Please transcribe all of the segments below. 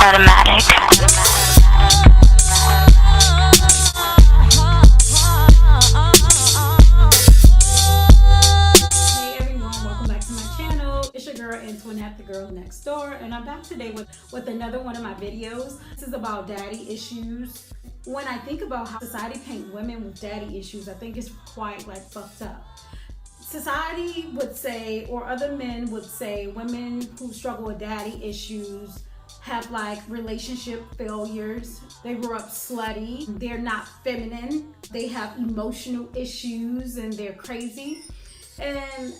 Automatic. Hey everyone, welcome back to my channel. It's your girl Antoinette, the girl next door, and I'm back today with another one of my videos. This is about daddy issues. When I think about how society paint women with daddy issues, I think it's quite like fucked up. Society would say, or other men would say, women who struggle with daddy issues have like relationship failures. They grew up slutty. They're not feminine. They have emotional issues and they're crazy. And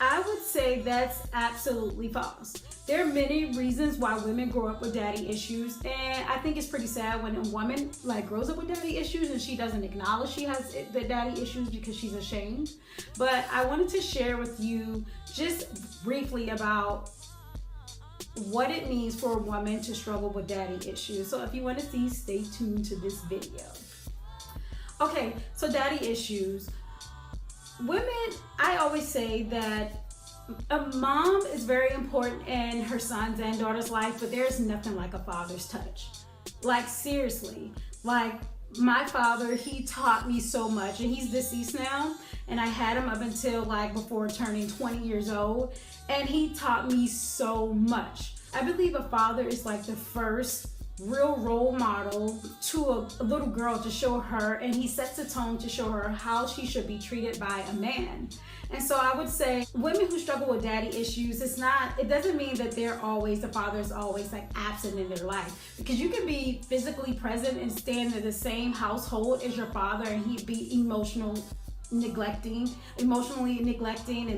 I would say that's absolutely false. There are many reasons why women grow up with daddy issues, and I think it's pretty sad when a woman like grows up with daddy issues and she doesn't acknowledge she has the daddy issues because she's ashamed. But I wanted to share with you just briefly about what it means for a woman to struggle with daddy issues. So if you want to see, stay tuned to this video. Okay, so daddy issues. Women, I always say that a mom is very important in her son's and daughter's life, but there's nothing like a father's touch. Like seriously, like my father, he taught me so much, and he's deceased now, and I had him up until like before turning 20 years old, and he taught me so much. I believe a father is like the first real role model to a little girl to show her, and he sets a tone to show her how she should be treated by a man. And so I would say women who struggle with daddy issues, it doesn't mean that the father is always like absent in their life, because you can be physically present and stand in the same household as your father and he'd be emotionally neglecting and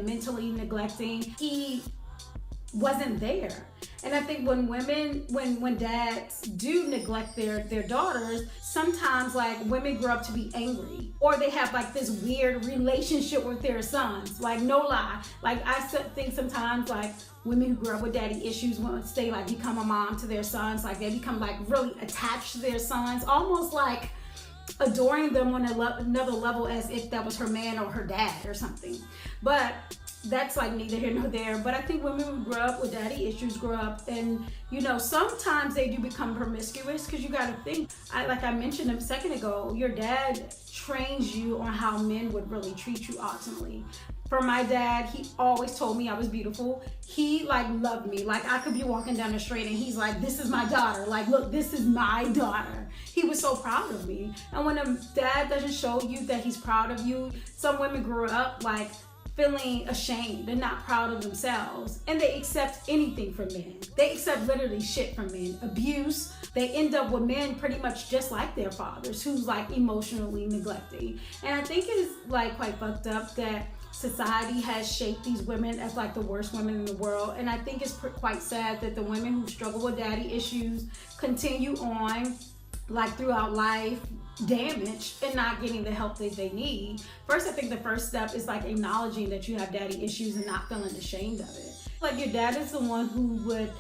mentally neglecting. He wasn't there. And I think when dads do neglect their daughters, sometimes like women grow up to be angry, or they have like this weird relationship with their sons. Like no lie, like I think sometimes like women who grow up with daddy issues, once they like become a mom to their sons, like they become like really attached to their sons, almost like adoring them on another level, as if that was her man or her dad or something. But that's like neither here nor there. But I think women who grow up with daddy issues grow up, and you know, sometimes they do become promiscuous, because you got to think, like I mentioned a second ago, your dad trains you on how men would really treat you ultimately. For my dad, he always told me I was beautiful. He like loved me. Like I could be walking down the street and he's like, this is my daughter. Like, look, this is my daughter. He was so proud of me. And when a dad doesn't show you that he's proud of you, some women grew up like feeling ashamed and not proud of themselves, and they accept anything from men. They accept literally shit from men. Abuse. They end up with men pretty much just like their fathers, who's like emotionally neglecting. And I think it's like quite fucked up that society has shaped these women as like the worst women in the world. And I think it's quite sad that the women who struggle with daddy issues continue on like throughout life, damaged and not getting the help that they need. First, I think the first step is like acknowledging that you have daddy issues and not feeling ashamed of it. Like your dad is the one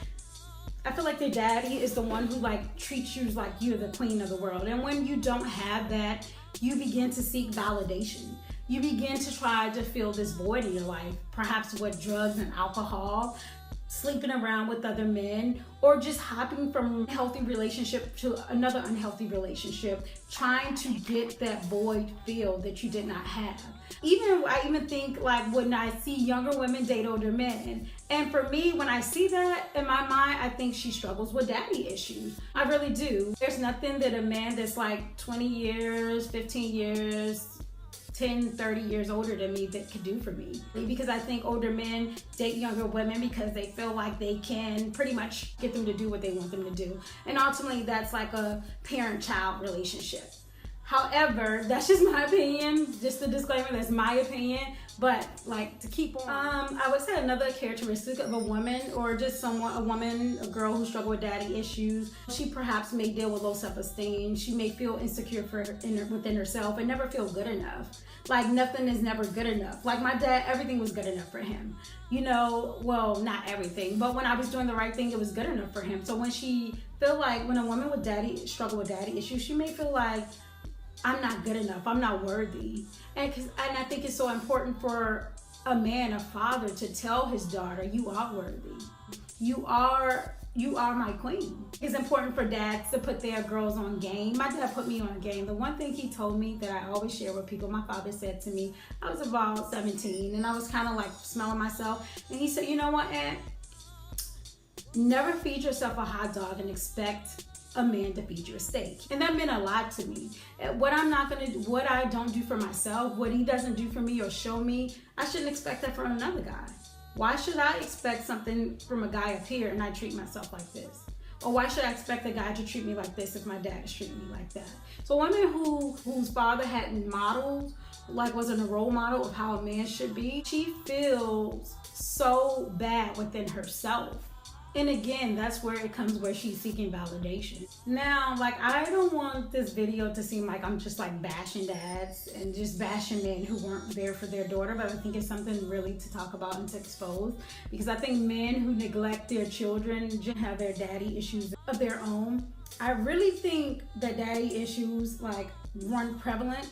I feel like their daddy is the one who like treats you like you're the queen of the world. And when you don't have that, you begin to seek validation. You begin to try to fill this void in your life, perhaps with drugs and alcohol, sleeping around with other men, or just hopping from a healthy relationship to another unhealthy relationship, trying to get that void filled that you did not have. I even think like when I see younger women date older men, and for me, when I see that in my mind, I think she struggles with daddy issues. I really do. There's nothing that a man that's like 20 years, 15 years, 10, 30 years older than me that could do for me. Because I think older men date younger women because they feel like they can pretty much get them to do what they want them to do. And ultimately that's like a parent-child relationship. However, that's just my opinion, just a disclaimer, that's my opinion. But like to keep on, I would say another characteristic of a woman, or just a girl who struggles with daddy issues, she perhaps may deal with low self-esteem. She may feel insecure within herself and never feel good enough. Like nothing is never good enough. Like my dad, everything was good enough for him. You know, well, not everything, but when I was doing the right thing, it was good enough for him. So when a woman with struggle with daddy issues, she may feel like, I'm not good enough, I'm not worthy. And I think it's so important for a man, a father, to tell his daughter, you are worthy. You are you are my queen. It's important for dads to put their girls on game. My dad put me on game. The one thing he told me that I always share with people, my father said to me, I was about 17 and I was kind of like smelling myself. And he said, you know what, Aunt? Never feed yourself a hot dog and expect a man to feed you a steak. And that meant a lot to me. What I don't do for myself, what he doesn't do for me or show me, I shouldn't expect that from another guy. Why should I expect something from a guy up here and I treat myself like this? Or why should I expect a guy to treat me like this if my dad is treating me like that? So a woman whose father hadn't modeled, like wasn't a role model of how a man should be, she feels so bad within herself. And again, that's where it comes where she's seeking validation. Now, like, I don't want this video to seem like I'm just like bashing dads and just bashing men who weren't there for their daughter, but I think it's something really to talk about and to expose, because I think men who neglect their children just have their daddy issues of their own. I really think that daddy issues like run prevalent,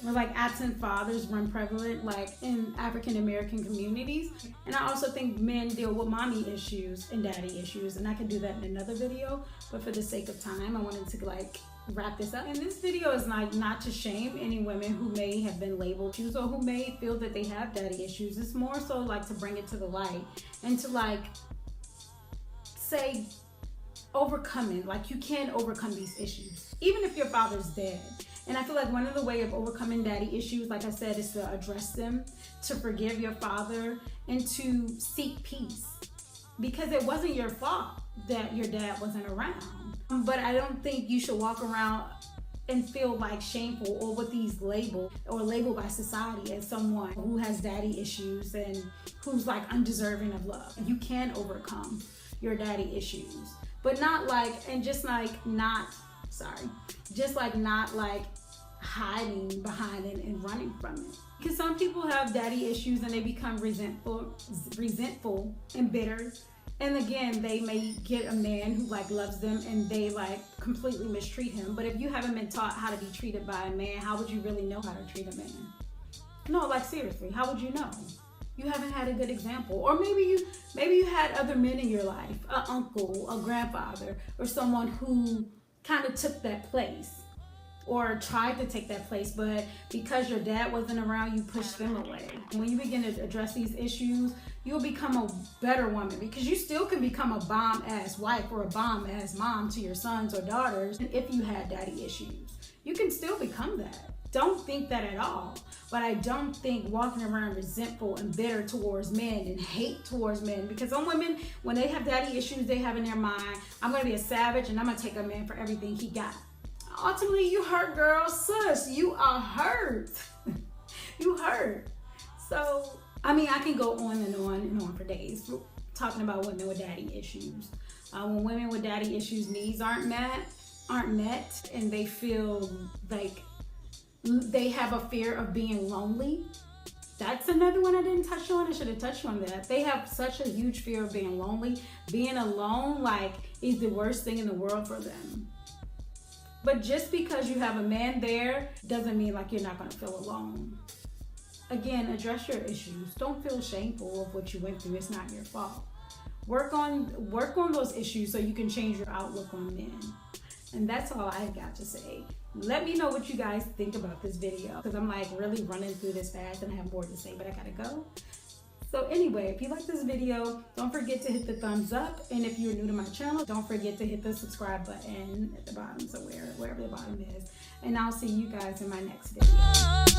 or like absent fathers run prevalent like in African American communities. And I also think men deal with mommy issues and daddy issues, and I can do that in another video, but for the sake of time I wanted to like wrap this up. And this video is not to shame any women who may have been labeled issues or who may feel that they have daddy issues. It's more so like to bring it to the light and to like say overcoming, like you can overcome these issues even if your father's dead. And I feel like one of the way of overcoming daddy issues, like I said, is to address them, to forgive your father, and to seek peace. Because it wasn't your fault that your dad wasn't around. But I don't think you should walk around and feel like shameful or with these labeled by society as someone who has daddy issues and who's like undeserving of love. You can overcome your daddy issues, but not like, and just like not hiding behind it and running from it. Because some people have daddy issues and they become resentful and bitter. And again, they may get a man who like loves them and they like completely mistreat him. But if you haven't been taught how to be treated by a man, how would you really know how to treat a man? No, like seriously, how would you know? You haven't had a good example. Or maybe you had other men in your life, an uncle, a grandfather, or someone who kind of took that place or tried to take that place, but because your dad wasn't around, you pushed them away. When you begin to address these issues, you'll become a better woman, because you still can become a bomb-ass wife or a bomb-ass mom to your sons or daughters. And if you had daddy issues, you can still become that. Don't think that at all. But I don't think walking around resentful and bitter towards men and hate towards men, because some women, when they have daddy issues, they have in their mind, I'm gonna be a savage and I'm gonna take a man for everything he got. Ultimately, you hurt, girl, sis. You are hurt. You hurt. So, I mean, I can go on and on for days talking about women with daddy issues. When women with daddy issues needs aren't met, and they feel like they have a fear of being lonely. That's another one I didn't touch on. I should have touched on that. They have such a huge fear of being lonely. Being alone, like, is the worst thing in the world for them. But just because you have a man there doesn't mean like you're not gonna feel alone. Again, address your issues. Don't feel shameful of what you went through. It's not your fault. Work on those issues so you can change your outlook on men. And that's all I got to say. Let me know what you guys think about this video, because I'm like really running through this fast and I have more to say, but I gotta go. So anyway, if you like this video, don't forget to hit the thumbs up. And if you're new to my channel, don't forget to hit the subscribe button at the bottom, so wherever the bottom is. And I'll see you guys in my next video.